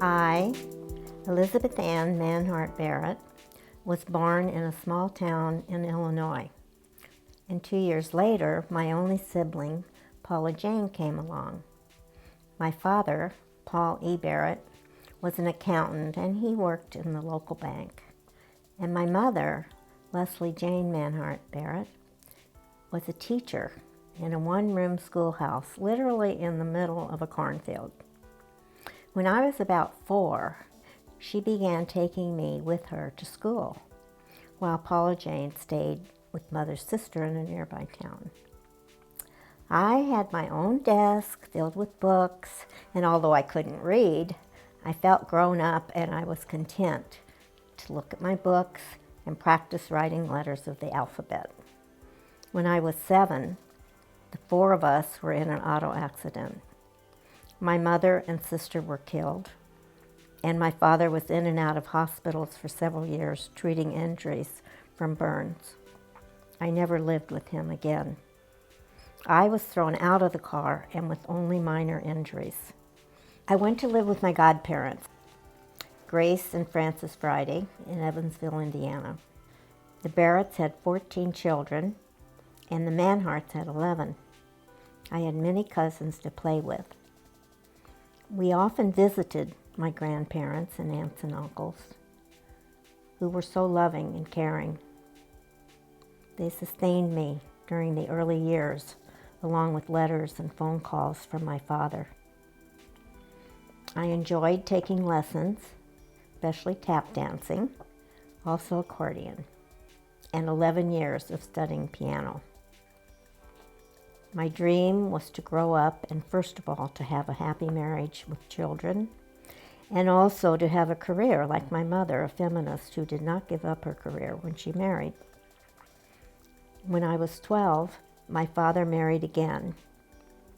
I, Elizabeth Ann Manhart Barrett, was born in a small town in Illinois. And 2 years later, my only sibling, Paula Jane, came along. My father, Paul E. Barrett, was an accountant and he worked in the local bank. And my mother, Leslie Jane Manhart Barrett, was a teacher in a one-room schoolhouse, literally in the middle of a cornfield. When I was about 4, she began taking me with her to school, while Paula Jane stayed with Mother's sister in a nearby town. I had my own desk filled with books, and although I couldn't read, I felt grown up and I was content to look at my books and practice writing letters of the alphabet. When I was 7, the 4 of us were in an auto accident. My mother and sister were killed, and my father was in and out of hospitals for several years treating injuries from burns. I never lived with him again. I was thrown out of the car and with only minor injuries. I went to live with my godparents, Grace and Francis Friday, in Evansville, Indiana. The Barretts had 14 children, and the Manharts had 11. I had many cousins to play with. We often visited my grandparents and aunts and uncles, who were so loving and caring. They sustained me during the early years, along with letters and phone calls from my father. I enjoyed taking lessons, especially tap dancing, also accordion, and 11 years of studying piano. My dream was to grow up and first of all to have a happy marriage with children, and also to have a career like my mother, a feminist who did not give up her career when she married. When I was 12, my father married again.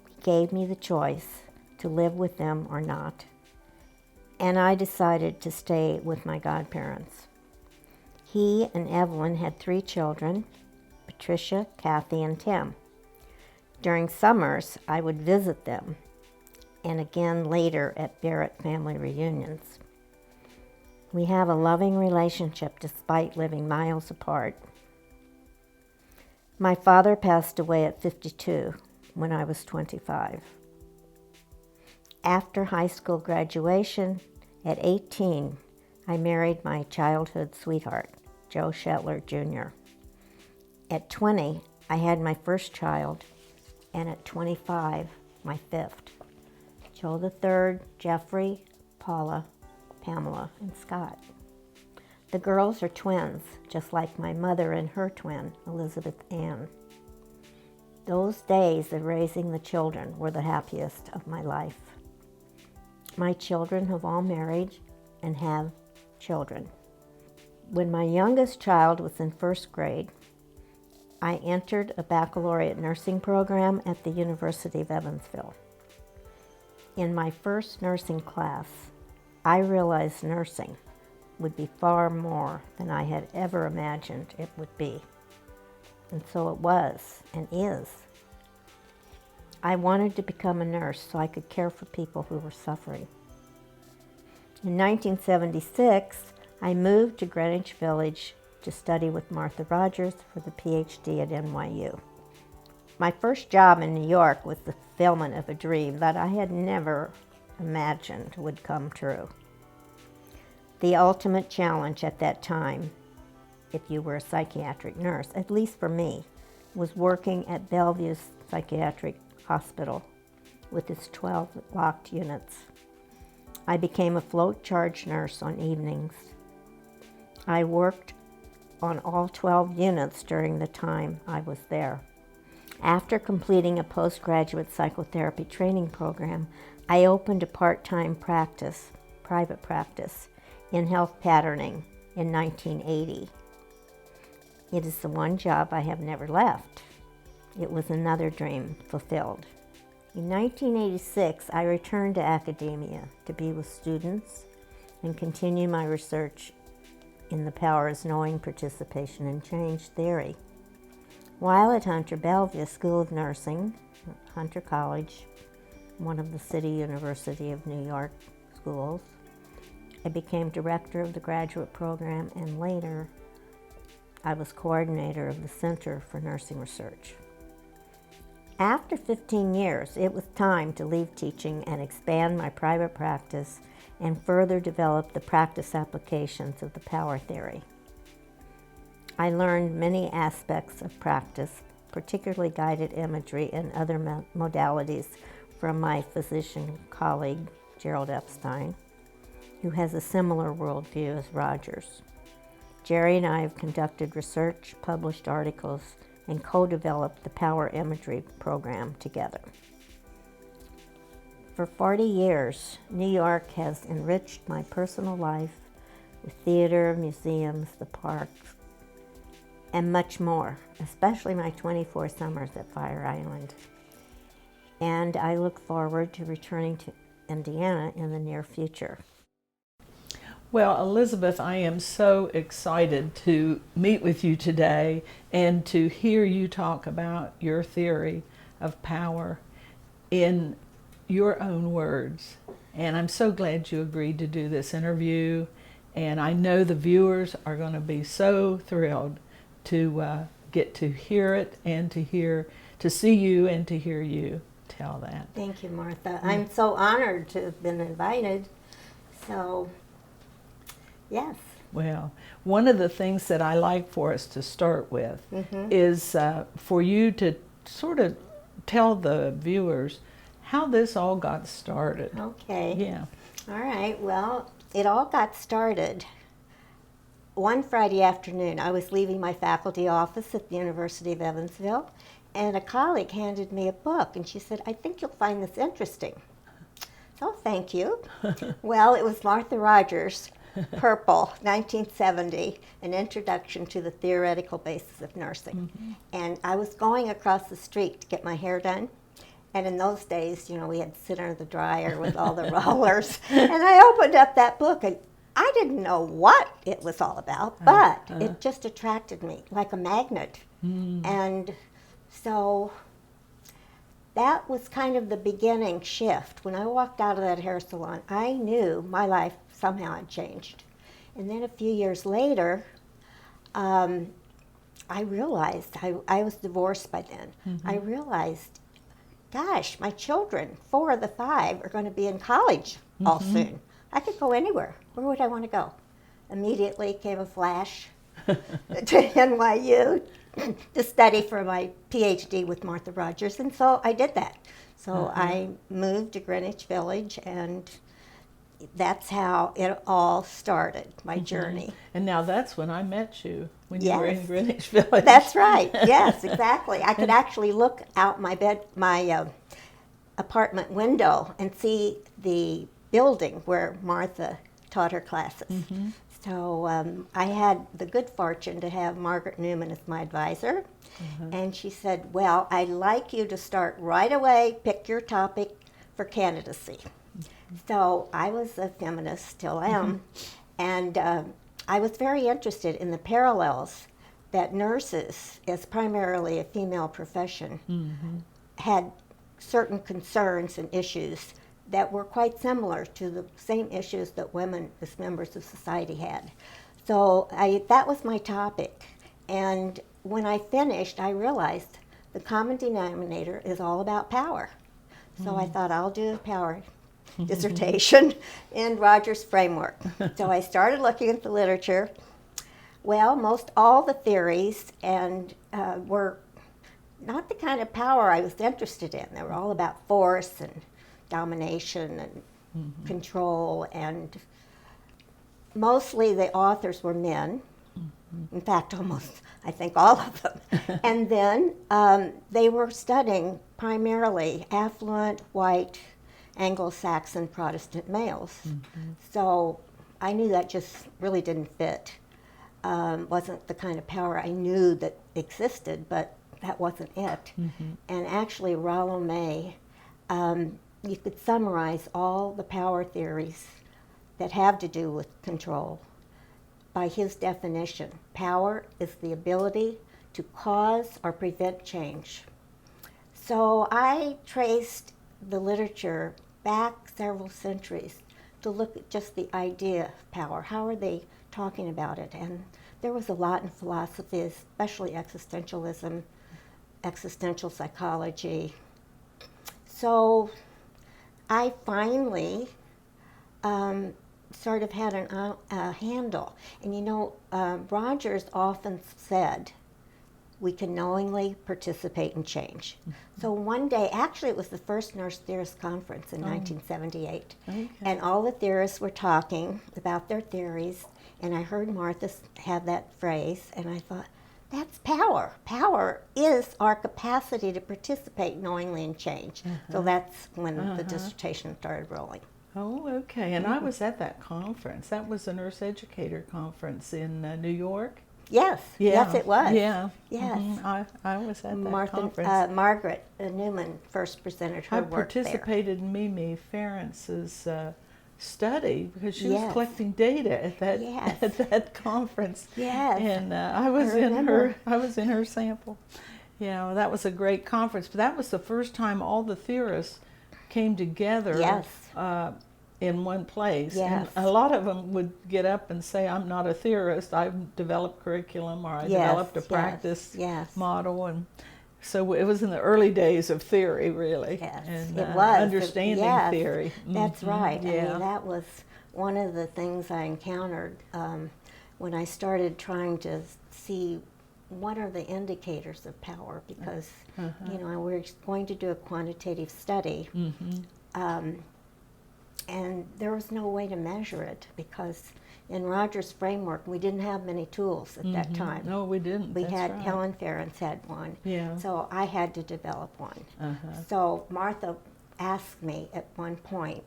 He gave me the choice to live with them or not, and I decided to stay with my godparents. He and Evelyn had 3 children, Patricia, Kathy, and Tim. During summers, I would visit them, and again later at Barrett family reunions. We have a loving relationship despite living miles apart. My father passed away at 52 when I was 25. After high school graduation, at 18, I married my childhood sweetheart, Joe Shetler Jr. At 20, I had my first child, and at 25, my 5th. Joe the 3rd, Jeffrey, Paula, Pamela, and Scott. The girls are twins, just like my mother and her twin, Elizabeth Ann. Those days of raising the children were the happiest of my life. My children have all married and have children. When my youngest child was in 1st grade, I entered a baccalaureate nursing program at the University of Evansville. In my first nursing class, I realized nursing would be far more than I had ever imagined it would be. And so it was and is. I wanted to become a nurse so I could care for people who were suffering. In 1976, I moved to Greenwich Village to study with Martha Rogers for the PhD at NYU. My first job in New York was the fulfillment of a dream that I had never imagined would come true. The ultimate challenge at that time, if you were a psychiatric nurse, at least for me, was working at Bellevue's psychiatric hospital with its 12 locked units. I became a float charge nurse on evenings. I worked on all 12 units during the time I was there. After completing a postgraduate psychotherapy training program, I opened a part-time practice, private practice, in health patterning in 1980. It is the one job I have never left. It was another dream fulfilled. In 1986, I returned to academia to be with students and continue my research in the powers knowing, participation, and change theory. While at Hunter Bellevue School of Nursing, Hunter College, one of the City University of New York schools, I became director of the graduate program, and later I was coordinator of the Center for Nursing Research. After 15 years, it was time to leave teaching and expand my private practice and further develop the practice applications of the power theory. I learned many aspects of practice, particularly guided imagery and other modalities, from my physician colleague, Gerald Epstein, who has a similar worldview as Rogers. Jerry and I have conducted research, published articles, and co-developed the power imagery program together. For 40 years, New York has enriched my personal life with theater, museums, the parks, and much more, especially my 24 summers at Fire Island. And I look forward to returning to Indiana in the near future. Well, Elizabeth, I am so excited to meet with you today and to hear you talk about your theory of power in your own words. And I'm so glad you agreed to do this interview. And I know the viewers are going to be so thrilled to get to hear it and to see you and to hear you tell that. Thank you, Martha. I'm so honored to have been invited. So, yes. Well, one of the things that I like for us to start with is for you to sort of tell the viewers how this all got started. Okay. Yeah. All right. Well, it all got started one Friday afternoon. I was leaving my faculty office at the University of Evansville, and a colleague handed me a book, and she said, "I think you'll find this interesting." So, thank you. Well, it was Martha Rogers' Purple, 1970, An Introduction to the Theoretical Basis of Nursing. And I was going across the street to get my hair done. And in those days, you know, we had to sit under the dryer with all the rollers. And I opened up that book, and I didn't know what it was all about, but it just attracted me like a magnet. And so that was kind of the beginning shift. When I walked out of that hair salon, I knew my life somehow had changed. And then a few years later, I realized, I was divorced by then. I realized, gosh, my children, 4 of the 5, are going to be in college all soon. I could go anywhere. Where would I want to go? Immediately came a flash to NYU to study for my PhD with Martha Rogers, and so I did that. So I moved to Greenwich Village, and that's how it all started, my journey. And now that's when I met you, when you were in Greenwich Village. That's right. Yes, exactly. I could actually look out my apartment window and see the building where Martha taught her classes. So I had the good fortune to have Margaret Newman as my advisor. And she said, well, I'd like you to start right away, pick your topic for candidacy. So I was a feminist, still am, and I was very interested in the parallels that nurses, as primarily a female profession, had certain concerns and issues that were quite similar to the same issues that women as members of society had. So that was my topic. And when I finished, I realized the common denominator is all about power. So I thought, I'll do a power dissertation in Rogers' framework. So I started looking at the literature. Well, most all the theories were not the kind of power I was interested in. They were all about force and domination and control, and mostly the authors were men. In fact, almost, I think, all of them. And then they were studying primarily affluent, white, Anglo-Saxon Protestant males. So I knew that just really didn't fit. Wasn't the kind of power I knew that existed, but that wasn't it. And actually, Rollo May, you could summarize all the power theories that have to do with control by his definition. Power is the ability to cause or prevent change. So I traced the literature back several centuries to look at just the idea of power. How are they talking about it? And there was a lot in philosophy, especially existentialism, existential psychology. So I finally sort of had a handle. And you know, Rogers often said, we can knowingly participate in change. So one day, actually it was the first Nurse Theorist Conference in 1978, and all the theorists were talking about their theories, and I heard Martha have that phrase, and I thought, that's power. Power is our capacity to participate knowingly in change. So that's when the dissertation started rolling. Oh, okay. And I was at that conference. That was a nurse educator conference in New York. Yes, yes, it was. Yeah, yes. I was at that conference. Margaret Newman first presented her work there. I participated in Mimi Ferentz's study because she was collecting data at that conference. Yes, and I was in her sample. Yeah, well, that was a great conference. But that was the first time all the theorists came together. Yes. In one place. Yes. And a lot of them would get up and say, I'm not a theorist, I've developed curriculum, or I developed a practice model. And so it was in the early days of theory, really. Yes, and it was. understanding theory. That's right. Yeah. I mean, that was one of the things I encountered when I started trying to see what are the indicators of power, because you know, we're going to do a quantitative study. And there was no way to measure it, because in Rogers' framework we didn't have many tools at that time. No, we didn't. We That's had right. Helen Ferentz had one. Yeah. So I had to develop one. So Martha asked me at one point,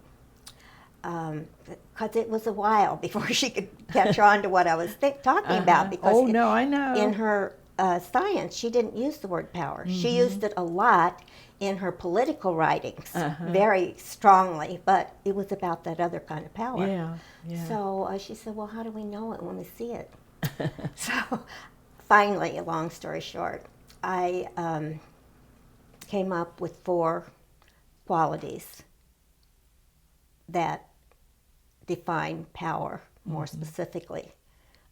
because it was a while before she could catch on to what I was talking about. Because I know. In her science, she didn't use the word power. She used it a lot in her political writings, very strongly, but it was about that other kind of power. Yeah. So she said, well, how do we know it when we see it? So finally, a long story short, I came up with 4 qualities that define power more specifically: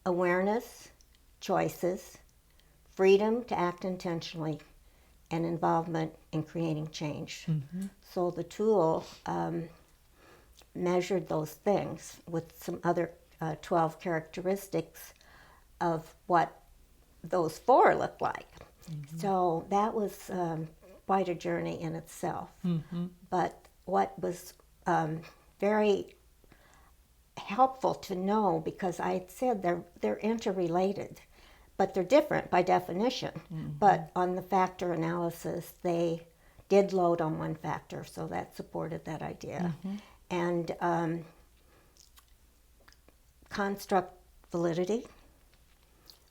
awareness, choices, freedom to act intentionally, and involvement in creating change. So the tool measured those things with some other 12 characteristics of what those 4 looked like. So that was quite a journey in itself. But what was very helpful to know, because I had said they're interrelated, but they're different by definition. But on the factor analysis, they did load on one factor, so that supported that idea. And construct validity,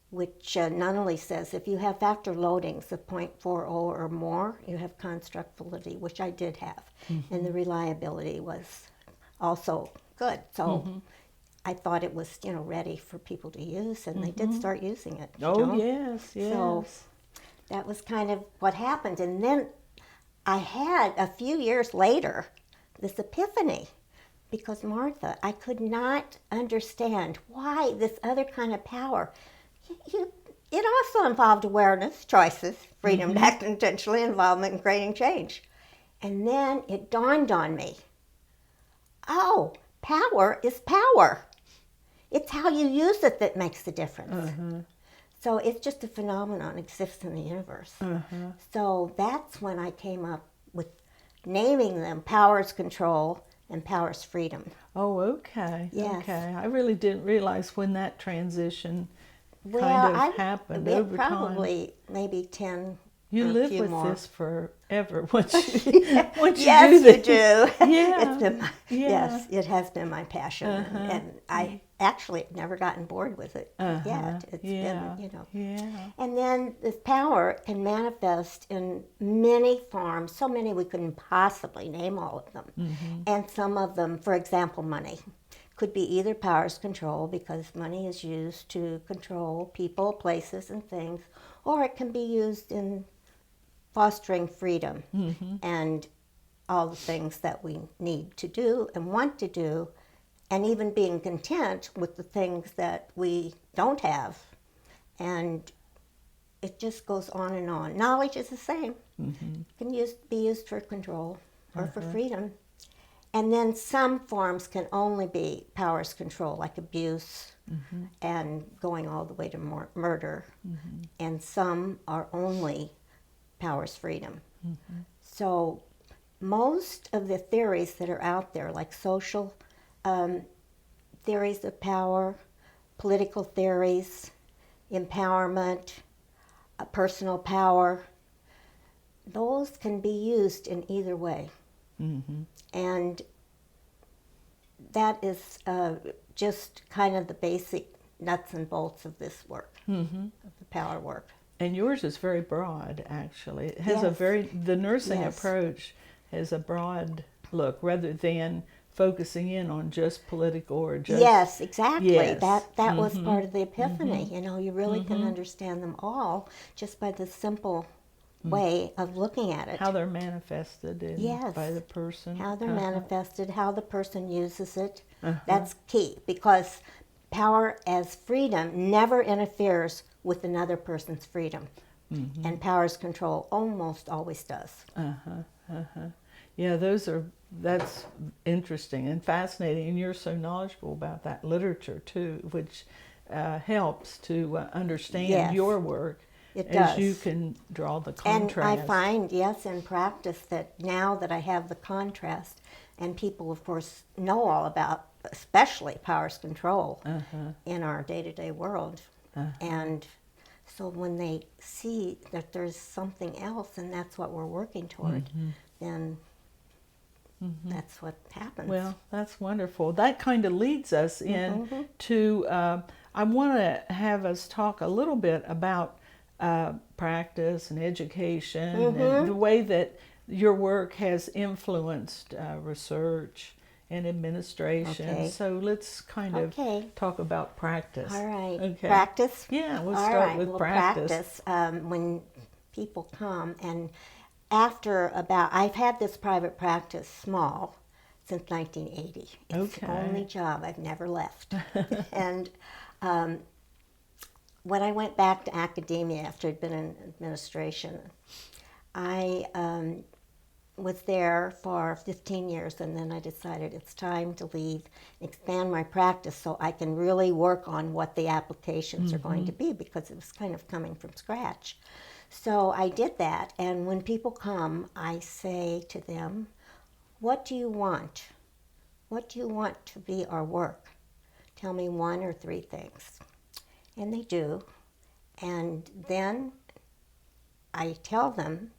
which not only says if you have factor loadings of 0.40 or more, you have construct validity, which I did have. And the reliability was also good. So I thought it was, ready for people to use, and they did start using it. Yes. So that was kind of what happened. And then I had, a few years later, this epiphany, because Martha, I could not understand why this other kind of power, it also involved awareness, choices, freedom to act intentionally, involvement in creating change. And then it dawned on me, oh, power is power. It's how you use it that makes the difference. So it's just a phenomenon, exists in the universe. So that's when I came up with naming them power's control and power's freedom. Oh, okay. Yes. Okay. I really didn't realize when that transition happened over time. Probably maybe 10. You live with more. this forever once you Yes, do you this. do. Yeah. It's been yes, it has been my passion, and I actually have never gotten bored with it yet. It's been, Yeah. And then this power can manifest in many forms, so many we couldn't possibly name all of them. And some of them, for example, money, could be either power's control, because money is used to control people, places, and things, or it can be used in fostering freedom and all the things that we need to do and want to do and even being content with the things that we don't have. And it just goes on and on. Knowledge is the same. It can be used for control or for freedom. And then some forms can only be powers control, like abuse and going all the way to murder. And some are only powers freedom. So most of the theories that are out there, like social theories of power, political theories, empowerment, personal power, those can be used in either way. And that is just kind of the basic nuts and bolts of this work, of the power work. And yours is very broad, actually. It has the nursing approach has a broad look rather than focusing in on just political or just... Yes, exactly. That was part of the epiphany. You know, you really can understand them all just by the simple way of looking at it. How they're manifested by the person. How they're manifested, how the person uses it. That's key, because power as freedom never interferes with another person's freedom. And powers control almost always does. Yeah, that's interesting and fascinating, and you're so knowledgeable about that literature too, which helps to understand your work. It as does. you can draw the contrast. And I find, yes, in practice, that now that I have the contrast, and people, of course, know all about, especially powers control in our day-to-day world, and so when they see that there's something else, and that's what we're working toward, then that's what happens. Well, that's wonderful. That kind of leads us in to, I want to have us talk a little bit about practice and education and the way that your work has influenced research and administration. So let's kind of talk about practice. All right. Okay. Practice? Yeah, we'll start with practice. When people come, and after I've had this private practice small since 1980. It's the only job I've never left. And when I went back to academia after I'd been in administration, I was there for 15 years, and then I decided it's time to leave and expand my practice so I can really work on what the applications are going to be, because it was kind of coming from scratch. So I did that, and when people come, I say to them, what do you want? What do you want to be our work? Tell me 1 or 3 things. And they do. And then I tell them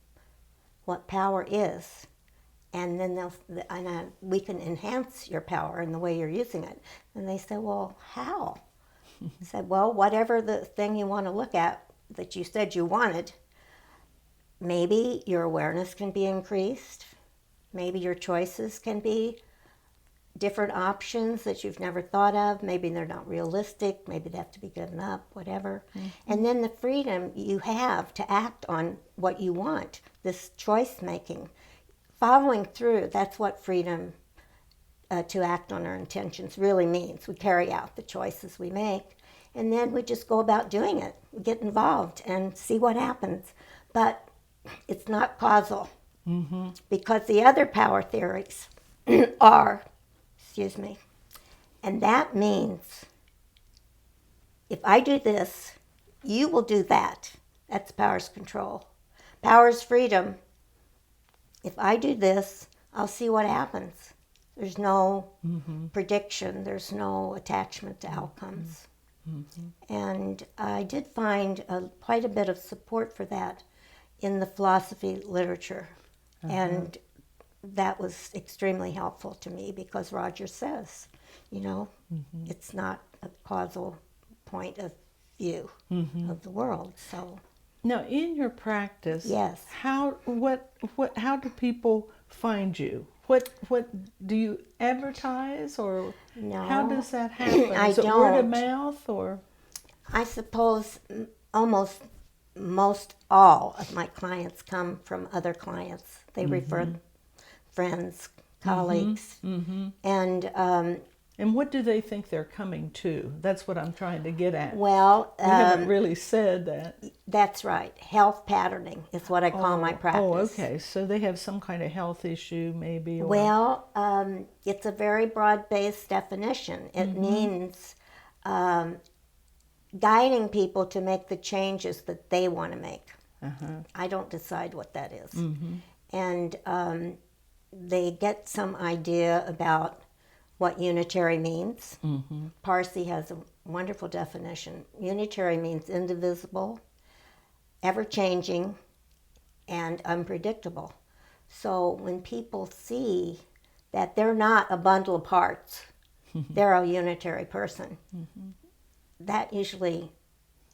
what power is, and then we can enhance your power in the way you're using it. And they say, well, how? I said, well, whatever the thing you want to look at that you said you wanted, maybe your awareness can be increased, maybe your choices can be different options that you've never thought of. Maybe they're not realistic. Maybe they have to be given up, whatever. And then the freedom you have to act on what you want, this choice making, following through, that's what freedom to act on our intentions really means. We carry out the choices we make, and then we just go about doing it. We get involved and see what happens. But it's not causal, because the other power theories are, and that means if I do this, you will do that. That's powers control. Powers freedom. If I do this, I'll see what happens. There's no prediction. There's no attachment to outcomes. And I did find quite a bit of support for that in the philosophy literature. And that was extremely helpful to me, because Roger says, it's not a causal point of view of the world. So now, in your practice, yes, how do people find you? What do you advertise, or no, how does that happen? Is it don't. Word of mouth, or? I suppose almost most all of my clients come from other clients. They refer friends, colleagues, and And what do they think they're coming to? That's what I'm trying to get at. Well, We haven't really said that. that's right. Health patterning is what I call my practice. Oh, okay. So they have some kind of health issue, maybe. Or... Well, it's a very broad-based definition. It means guiding people to make the changes that they want to make. I don't decide what that is. And they get some idea about what unitary means. Parsi has a wonderful definition. Unitary means indivisible, ever-changing, and unpredictable. So when people see that they're not a bundle of parts, they're a unitary person, that usually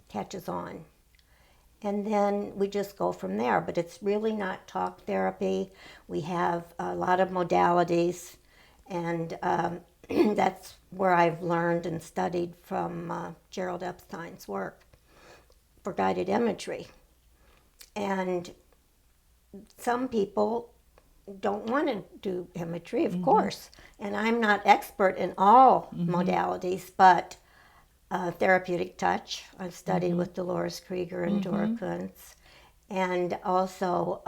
catches on. And then we just go from there. But it's really not talk therapy. We have a lot of modalities, and that's where I've learned and studied from Gerald Epstein's work for guided imagery. And some people don't want to do imagery, of course. And I'm not expert in all modalities, but therapeutic touch. I've studied with Dolores Krieger and Dora Kuntz. And also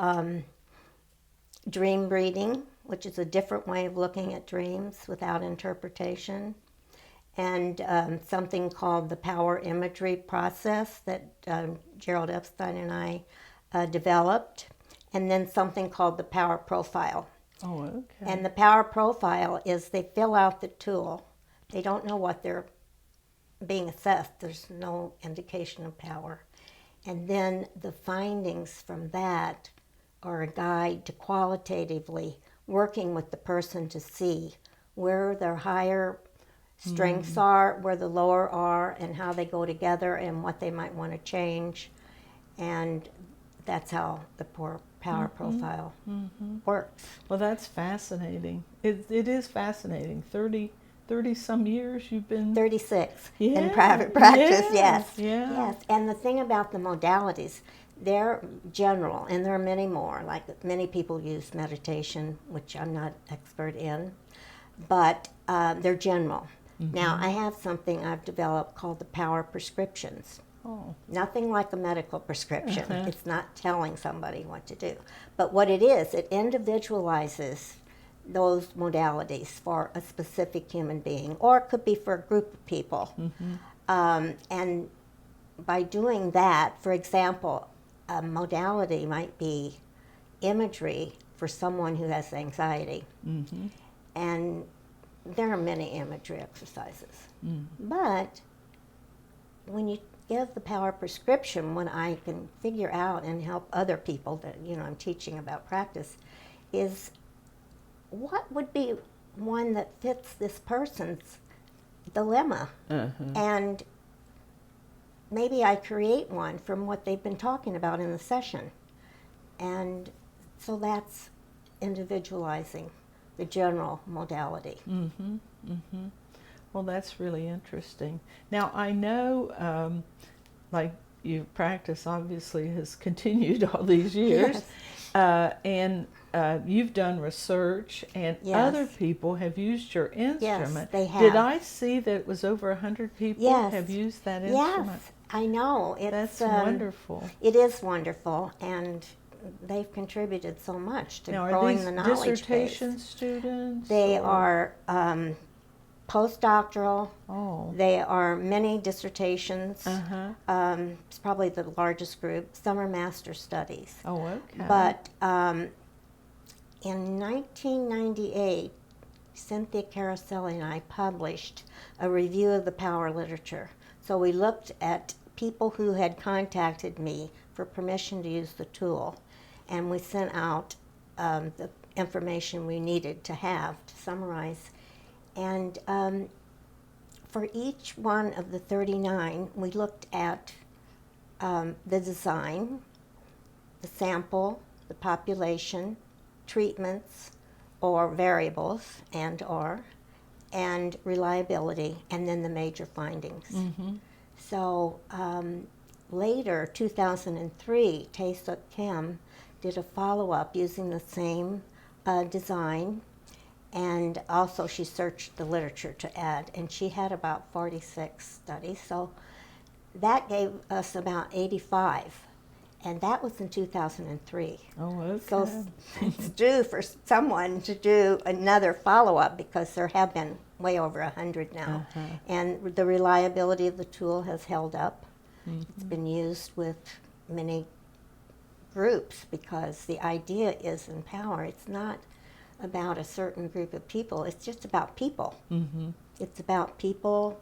dream reading, which is a different way of looking at dreams without interpretation. And something called the power imagery process that Gerald Epstein and I developed. And then something called the power profile. Oh, okay. And the power profile is they fill out the tool. They don't know what they're being assessed. There's no indication of power. And then the findings from that are a guide to qualitatively working with the person to see where their higher strengths are, where the lower are, and how they go together and what they might want to change. And that's how the power profile works. Well, that's fascinating. It is fascinating. 30 some years you've been... 36 in private practice, yes. Yeah. Yes. And the thing about the modalities, they're general, and there are many more. Like many people use meditation, which I'm not expert in, but they're general. Now, I have something I've developed called the power prescriptions. Oh. Nothing like a medical prescription. It's not telling somebody what to do. But what it is, it individualizes those modalities for a specific human being, or it could be for a group of people. And by doing that, for example, a modality might be imagery for someone who has anxiety. And there are many imagery exercises. But when you give the power prescription, when I can figure out and help other people that I'm teaching about practice, is what would be one that fits this person's dilemma. And maybe I create one from what they've been talking about in the session. And so that's individualizing the general modality. Well, that's really interesting. Now, I know, like, your practice obviously has continued all these years, and you've done research, and other people have used your instrument. Yes, they have. Did I see that it was over 100 people have used that instrument? Yes, I know. That's wonderful. It is wonderful, and they've contributed so much to now, growing the knowledge base. Dissertation students? They are postdoctoral. Oh. They are many dissertations. It's probably the largest group. Some are master studies. Oh, okay. But in 1998, Cynthia Caroselli and I published a review of the power literature. So we looked at people who had contacted me for permission to use the tool, and we sent out the information we needed to have to summarize. And for each one of the 39, we looked at the design, the sample, the population, treatments or variables and reliability, and then the major findings. So later, 2003, Tae-Suk Kim did a follow-up using the same design, And also she searched the literature to add, and she had about 46 studies. So that gave us about 85. And that was in 2003. Oh, okay. So it's due for someone to do another follow-up because there have been way over 100 now. And the reliability of the tool has held up. It's been used with many groups because the idea is in power. It's not about a certain group of people. It's just about people. It's about people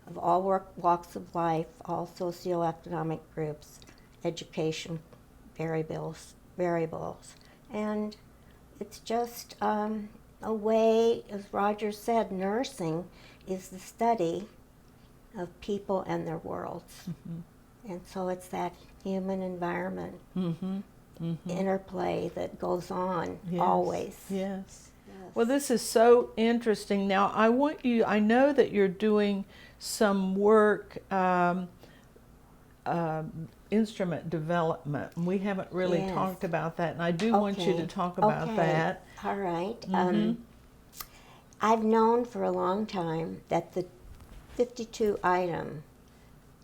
of all walks of life, all socioeconomic groups, education variables, and it's just a way, as Roger said, nursing is the study of people and their worlds, and so it's that human environment interplay that goes on always. Yes. Well, this is so interesting. Now, I know that you're doing some work, instrument development. We haven't really talked about that, and I do want you to talk about that. All right. I've known for a long time that the 52-item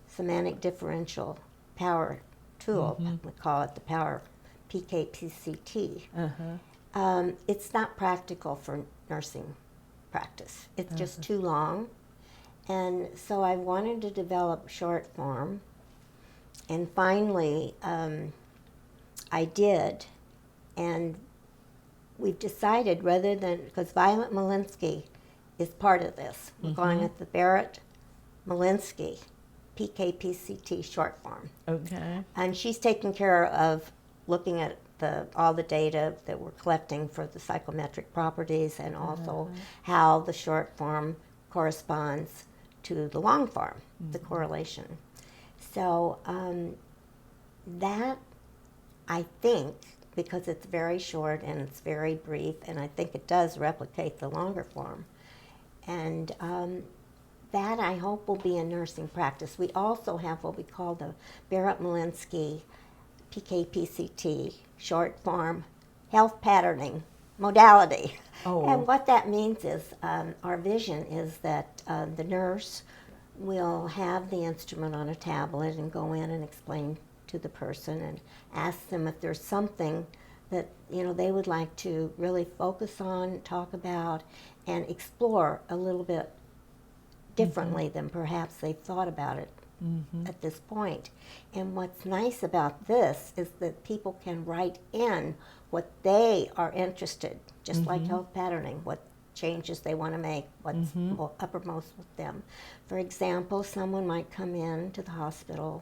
semantic differential power tool, we call it the power PKPCT, it's not practical for nursing practice. It's just too long. And so I wanted to develop short form. And finally, I did, and we've decided rather than, because Violet Malinsky is part of this, we're calling it the Barrett Malinsky PKPCT short form. Okay. And she's taking care of looking at all the data that we're collecting for the psychometric properties and also how the short form corresponds to the long form, the correlation. So that, I think, because it's very short and it's very brief, and I think it does replicate the longer form, and that I hope will be in nursing practice. We also have what we call the Barrett-Malinsky PKPCT short form health patterning modality. And what that means is our vision is that the nurse will have the instrument on a tablet and go in and explain to the person and ask them if there's something that they would like to really focus on, talk about, and explore a little bit differently than perhaps they've thought about it at this point. And what's nice about this is that people can write in what they are interested, just like health patterning, what changes they want to make, what's uppermost with them. For example, someone might come in to the hospital,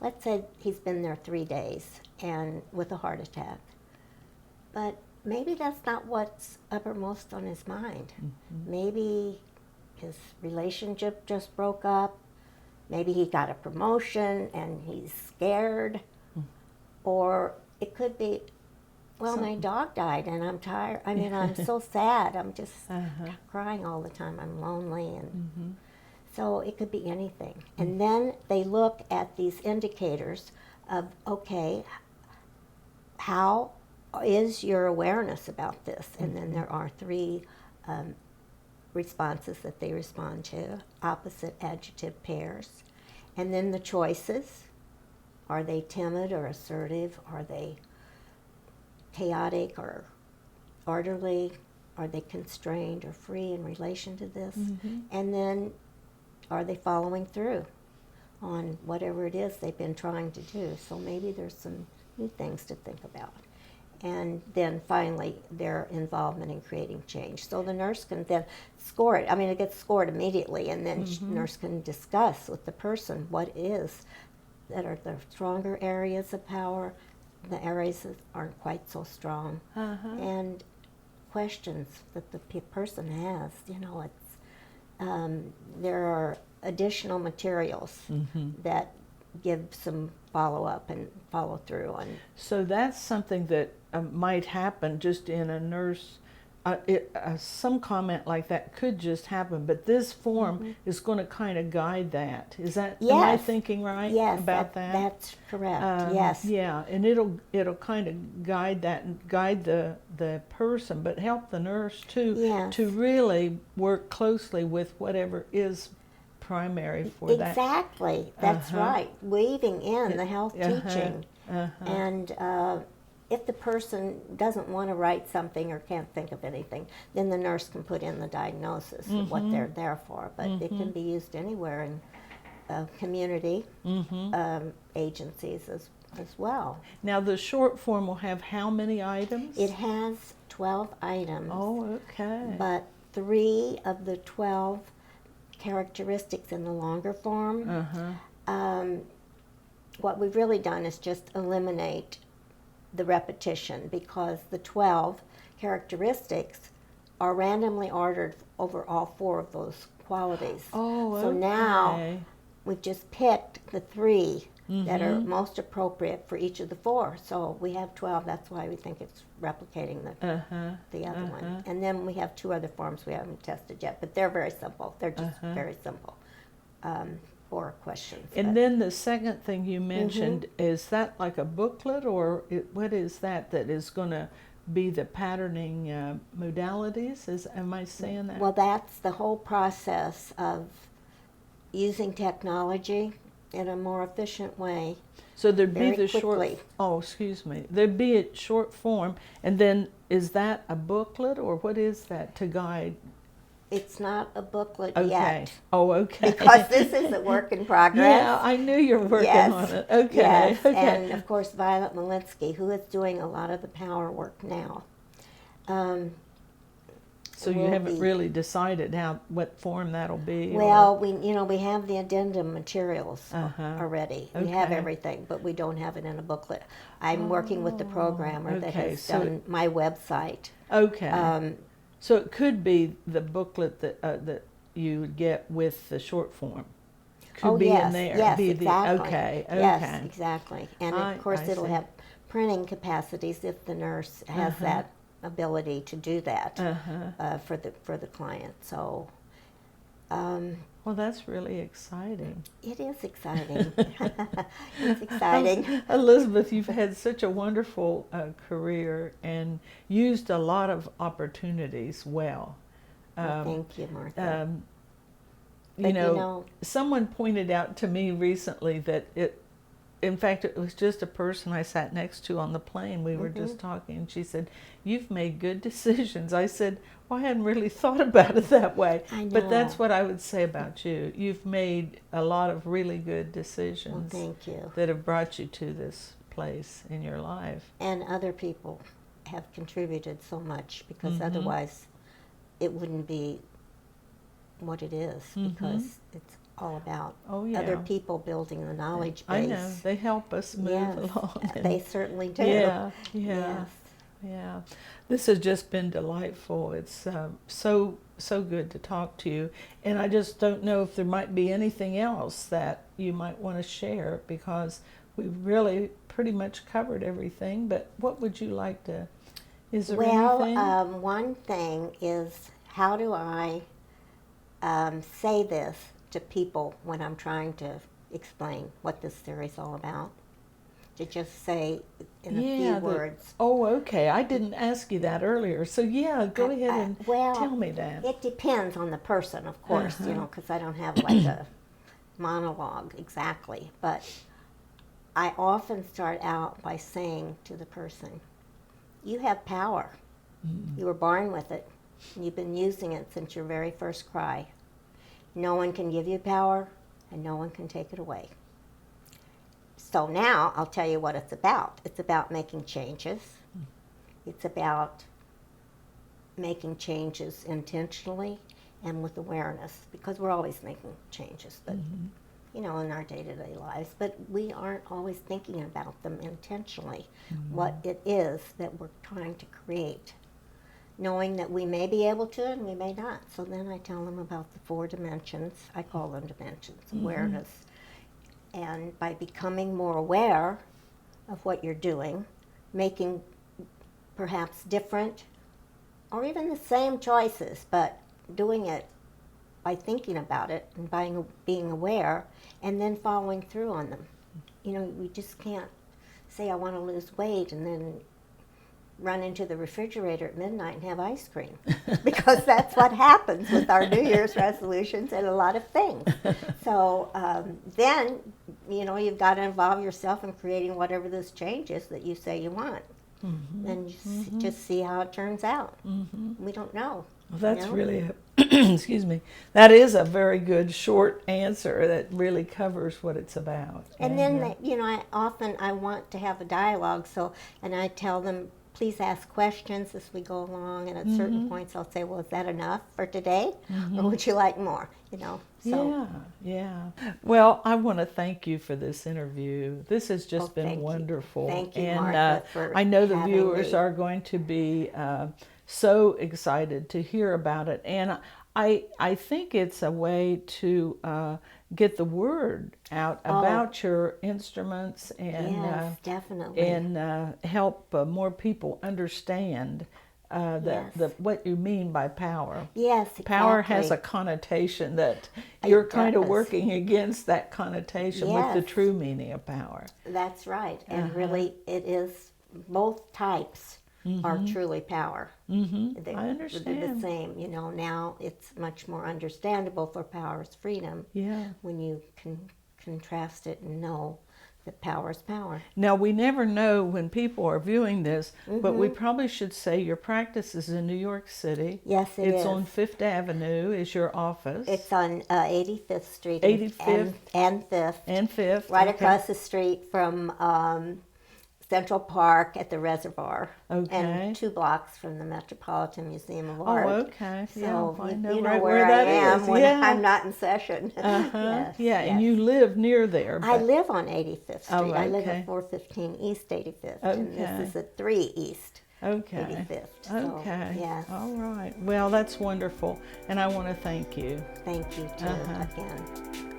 let's say he's been there 3 days and with a heart attack, but maybe that's not what's uppermost on his mind. Maybe his relationship just broke up, maybe he got a promotion and he's scared, or it could be, well, my dog died and I'm tired. I mean, I'm so sad. I'm just crying all the time. I'm lonely. And so it could be anything. And then they look at these indicators of, okay, how is your awareness about this? And then there are 3 responses that they respond to, opposite adjective pairs. And then the choices. Are they timid or assertive? Are they chaotic or orderly? Are they constrained or free in relation to this? And then are they following through on whatever it is they've been trying to do? So maybe there's some new things to think about. And then finally, their involvement in creating change. So the nurse can then score it. I mean, it gets scored immediately, and then the nurse can discuss with the person what is that are the stronger areas of power, the areas that aren't quite so strong, and questions that the person has. There are additional materials that give some follow-up and follow-through on. So that's something that might happen just in a nurse some comment like that could just happen, but this form is going to kind of guide that. Is that, am I Yes. thinking right Yes, about that? that's correct. Yes. Yeah, and it'll kind of guide that and guide the person, but help the nurse too Yes. to really work closely with whatever is primary for that. Exactly. That's right. Weaving in the health teaching. And if the person doesn't want to write something or can't think of anything, then the nurse can put in the diagnosis of what they're there for. But it can be used anywhere in community agencies as well. Now the short form will have how many items? It has 12 items. Oh, okay. But 3 of the 12 characteristics in the longer form, what we've really done is just eliminate the repetition, because the 12 characteristics are randomly ordered over all 4 of those qualities. Oh, okay. So now we've just picked the 3 that are most appropriate for each of the 4. So we have 12. That's why we think it's replicating the other one. And then we have 2 other forms we haven't tested yet, but they're very simple. They're just very simple. 4 questions. And then the second thing you mentioned, is that like a booklet, or what is that is going to be the patterning modalities? Am I saying that? Well, that's the whole process of using technology in a more efficient way. So there'd be very the quickly. short. Oh, excuse me. There'd be a short form, and then is that a booklet, or what is that to guide? It's not a booklet Okay. yet. Oh, okay. Because this is a work in progress. Yeah, I knew you were working on it. Okay. Yes, Okay. and of course Violet Malinsky, who is doing a lot of the power work now. So you haven't really decided what form that'll be? Well, we have the addendum materials already. We have Okay. everything, but we don't have it in a booklet. I'm working with the programmer that has done my website. Okay. So it could be the booklet that you would get with the short form. Could be yes, in there. yes, Be exactly. Okay. Yes, exactly. And of course, I it'll see. have printing capacities if the nurse has that ability to do that for the client. So. Well, that's really exciting. It is exciting. It's exciting. Elizabeth, you've had such a wonderful career and used a lot of opportunities well. Well, thank you, Martha. You know, someone pointed out to me recently that in fact, it was just a person I sat next to on the plane. We were just talking, and she said, "You've made good decisions." I said, "Well, I hadn't really thought about it that way." I know. But that's what I would say about you. You've made a lot of really good decisions. Well, thank you. That have brought you to this place in your life. And other people have contributed so much, because otherwise it wouldn't be what it is, because it's all about other people building the knowledge base. I know. They help us move along. They certainly do. Yeah. Yes. Yeah. This has just been delightful. It's so good to talk to you. And I just don't know if there might be anything else that you might want to share, because we've really pretty much covered everything. But what would you like to, is there anything? One thing is, how do I say this to people when I'm trying to explain what this theory is all about? To just say in a few words. Oh, okay. I didn't ask you that earlier. So yeah, go ahead and tell me that. It depends on the person, of course, because I don't have like a monologue exactly. But I often start out by saying to the person, you have power. You were born with it. You've been using it since your very first cry. No one can give you power, and no one can take it away. So now I'll tell you what it's about. It's about making changes. It's about making changes intentionally and with awareness, because we're always making changes, but in our day-to-day lives, but we aren't always thinking about them intentionally, what it is that we're trying to create, knowing that we may be able to and we may not. So then I tell them about the 4 dimensions. I call them dimensions, awareness. And by becoming more aware of what you're doing, making perhaps different or even the same choices, but doing it by thinking about it and by being aware and then following through on them. You know, we just can't say I want to lose weight and then run into the refrigerator at midnight and have ice cream, because that's what happens with our New Year's resolutions and a lot of things. So then, you know, you've got to involve yourself in creating whatever this change is that you say you want. Mm-hmm. And you just see how it turns out. Mm-hmm. We don't know. Well, that's really excuse me. That is a very good short answer that really covers what it's about. And then, you know, I want to have a dialogue, and I tell them, please ask questions as we go along, and at certain points I'll say, well, is that enough for today? Or would you like more? You know. So. Yeah. Well, I want to thank you for this interview. This has just been wonderful. Thank you, and Martha, for I know the viewers me. are going to be so excited to hear about it. And I think it's a way to get the word out about your instruments and yes, definitely. and help more people understand what you mean by power. Yes, exactly. Power has a connotation that you're kind of working against that connotation with the true meaning of power. That's right. And really it is both types are truly power. I understand. They're the same. You know, now it's much more understandable for power is freedom when you can contrast it and know that power is power. Now, we never know when people are viewing this, but we probably should say your practice is in New York City. Yes, it's on 5th Avenue is your office. It's on 85th Street 85th and 5th. And 5th. Right across the street from Central Park at the Reservoir. Okay. And 2 blocks from the Metropolitan Museum of Art. Oh, okay. So I know you know right where that I am is. when I'm not in session. Yes, and you live near there. I live on 85th Street. Oh, okay. I live at 415 East 85th. And this is at 3 East 85th. So, Okay. yes. All right. Well, that's wonderful. And I want to thank you. Thank you, too, again.